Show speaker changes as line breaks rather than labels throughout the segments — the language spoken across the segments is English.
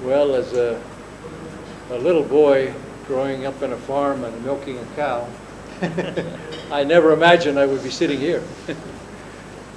Well, as a little boy growing up on a farm and milking a cow, I never imagined I would be sitting here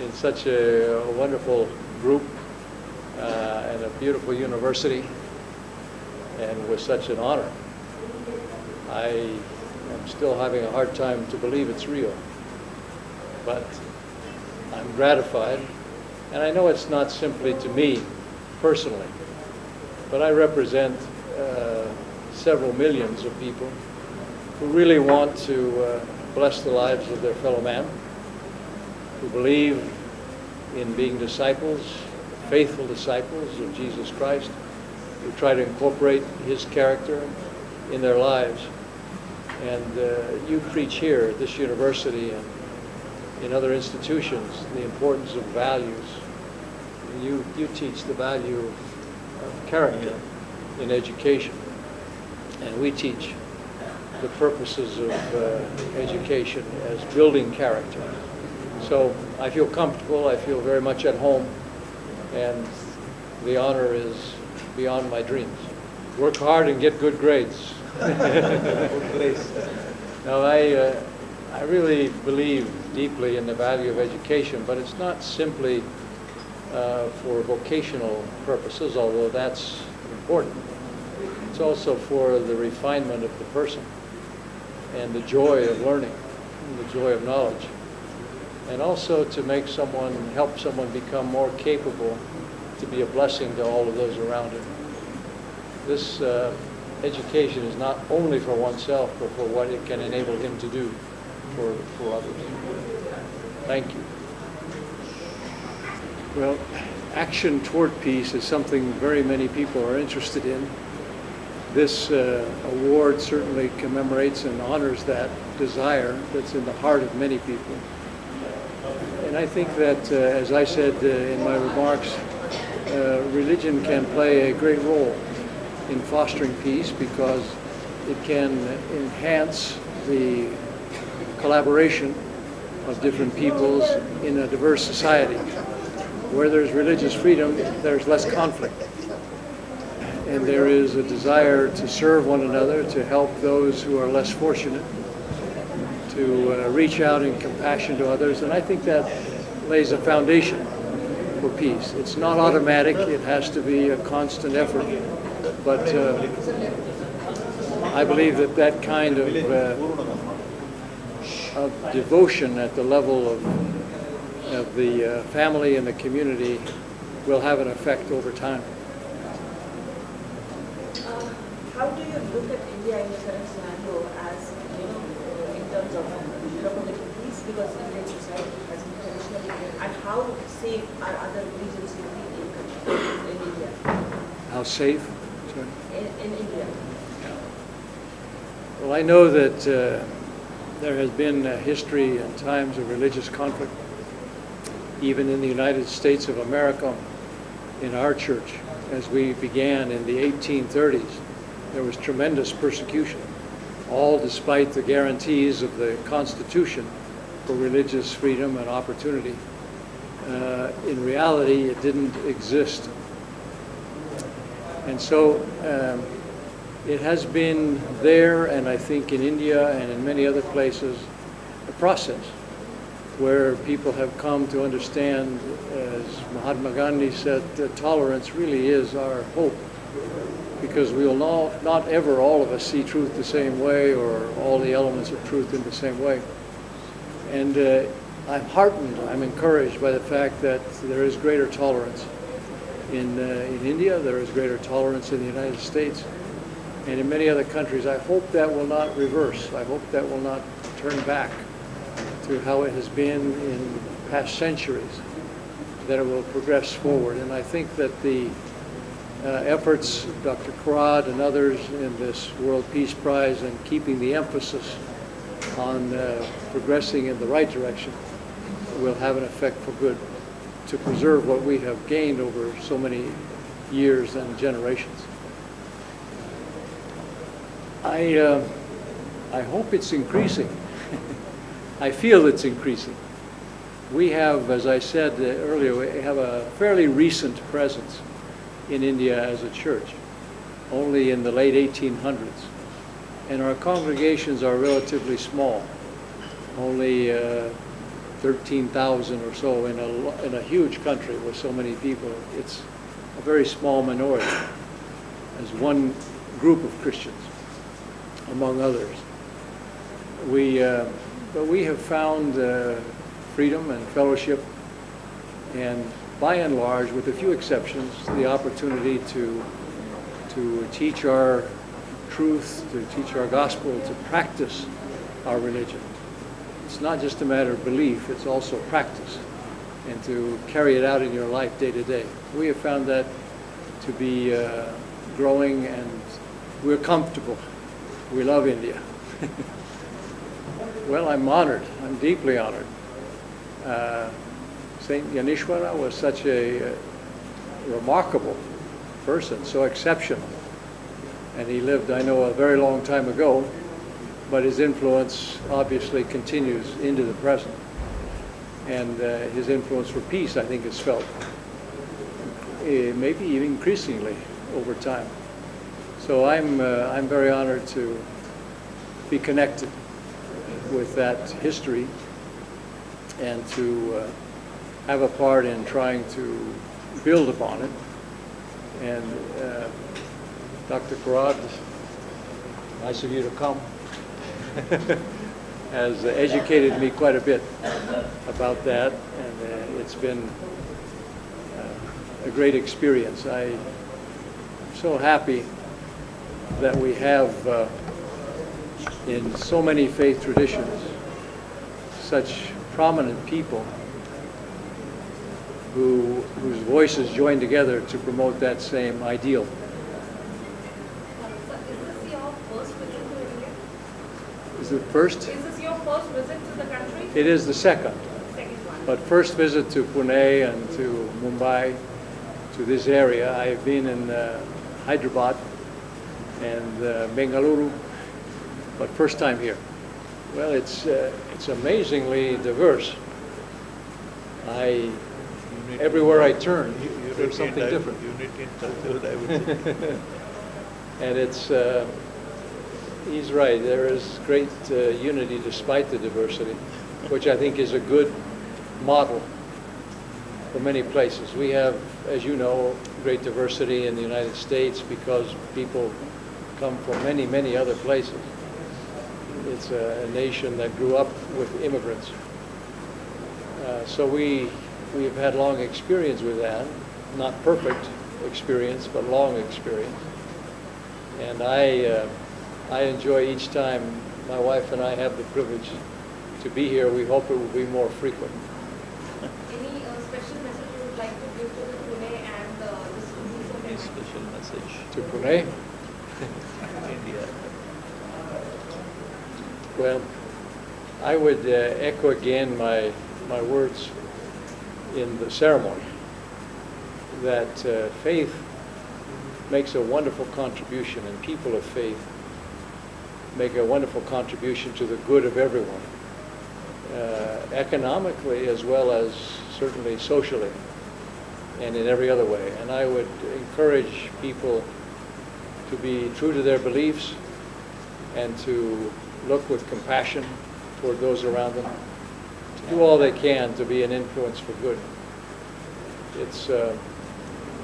in such a wonderful group and a beautiful university, and with such an honor. I am still having a hard time to believe it's real, but I'm gratified, and I know it's not simply to me personally, but I represent several millions of people who really want to bless the lives of their fellow man, who believe in being disciples, faithful disciples of Jesus Christ, who try to incorporate his character in their lives. And you preach here at this university and in other institutions the importance of values. You teach the value of character in education, and we teach the purposes of education as building character. So I feel comfortable, I feel very much at home, and the honor is beyond my dreams. Work hard and get good grades. Now, I really believe deeply in the value of education, but it's not simply for vocational purposes, although that's important. It's also for the refinement of the person and the joy of learning, and the joy of knowledge, and also to help someone become more capable to be a blessing to all of those around him. This education is not only for oneself, but for what it can enable him to do for others. Thank you. Well, action toward peace is something very many people are interested in. This award certainly commemorates and honors that desire that's in the heart of many people. And I think that, as I said in my remarks, religion can play a great role in fostering peace because it can enhance the collaboration of different peoples in a diverse society. Where there's religious freedom, there's less conflict. And there is a desire to serve one another, to help those who are less fortunate, to reach out in compassion to others. And I think that lays a foundation for peace. It's not automatic, it has to be a constant effort. But I believe that kind of devotion at the level of the family and the community will have an effect over time.
How do you look at India in the current scenario as, in terms of promoting peace, because Indian society has been traditionally, and how safe are other regions in India?
How safe? Sorry.
In India.
Well, I know that there has been a history and times of religious conflict, even in the United States of America, in our church, as we began in the 1830s. There was tremendous persecution, all despite the guarantees of the Constitution for religious freedom and opportunity. In reality, it didn't exist. And so it has been there, and I think in India and in many other places, a process where people have come to understand, as Mahatma Gandhi said, that tolerance really is our hope, because we will not ever, all of us, see truth the same way or all the elements of truth in the same way. And I'm heartened, I'm encouraged by the fact that there is greater tolerance in India, there is greater tolerance in the United States, and in many other countries. I hope that will not reverse. I hope that will not turn back to how it has been in past centuries, that it will progress forward. And I think that the efforts of Dr. Todd and others in this World Peace Prize and keeping the emphasis on progressing in the right direction will have an effect for good to preserve what we have gained over so many years and generations. I hope it's increasing. I feel it's increasing. We have, as I said earlier, we have a fairly recent presence in India as a church, only in the late 1800s. And our congregations are relatively small, only 13,000 or so in a huge country with so many people. It's a very small minority as one group of Christians, among others. But we have found freedom and fellowship, and by and large, with a few exceptions, the opportunity to teach our truth, to teach our gospel, to practice our religion. It's not just a matter of belief, it's also practice, and to carry it out in your life day to day. We have found that to be growing, and we're comfortable. We love India. Well, I'm honored. I'm deeply honored. Saint Yanishwara was such a remarkable person, so exceptional. And he lived, I know, a very long time ago, but his influence obviously continues into the present. And his influence for peace, I think, is felt maybe even increasingly over time. So I'm very honored to be connected with that history and to have a part in trying to build upon it. And Dr. Todd, nice of you to come, has educated me quite a bit about that, and it's been a great experience. I'm so happy that we have in so many faith traditions such prominent people whose voices join together to promote that same ideal.
Is this your first visit to India?
Is it first?
Is this your first visit to the country?
It is the second.
Second one.
But first visit to Pune and to Mumbai, to this area. I've been in Hyderabad and Bengaluru, but first time here. Well, it's amazingly diverse. Everywhere I turn, there's something different.
Unity in cultural diversity.
And he's right, there is great unity despite the diversity, which I think is a good model for many places. We have, as you know, great diversity in the United States because people come from many, many other places. It's a nation that grew up with immigrants. So we've had long experience with that, not perfect experience, but long experience. And I enjoy each time my wife and I have the privilege to be here. We hope it will be more frequent.
Any special message you would like to give to the Pune and this
Any special message
To Pune?
to India?
Well, I would echo again my words in the ceremony, that faith makes a wonderful contribution, and people of faith make a wonderful contribution to the good of everyone, economically as well as certainly socially and in every other way. And I would encourage people to be true to their beliefs and to look with compassion toward those around them, to do all they can to be an influence for good.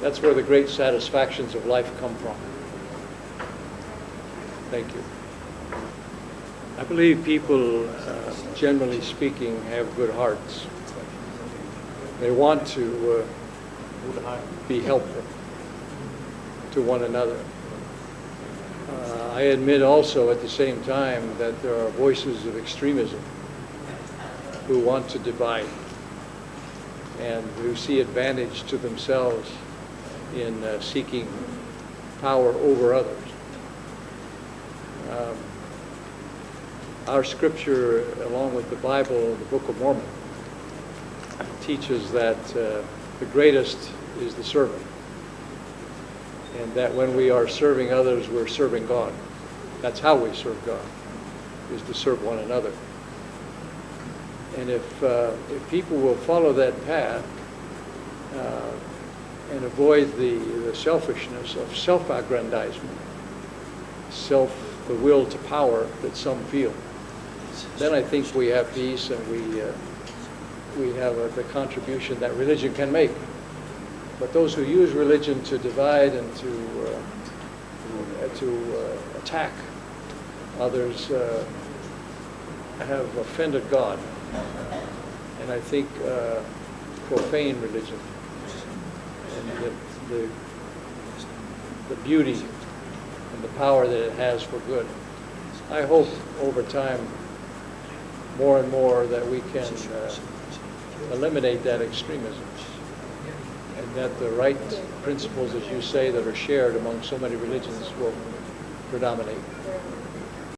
That's where the great satisfactions of life come from. Thank you. I believe people, generally speaking, have good hearts. They want to be helpful to one another. I admit also at the same time that there are voices of extremism who want to divide and who see advantage to themselves in seeking power over others. Our scripture, along with the Bible, the Book of Mormon, teaches that the greatest is the servant, and that when we are serving others, we're serving God. That's how we serve God, is to serve one another. And if people will follow that path, and avoid the selfishness of self-aggrandizement, the will to power that some feel. Then I think we have peace, and we have the contribution that religion can make. But those who use religion to divide and to attack others have offended God, and I think profane religion and the beauty and the power that it has for good. I hope over time, more and more, that we can eliminate that extremism, and that the right principles, as you say, that are shared among so many religions will predominate.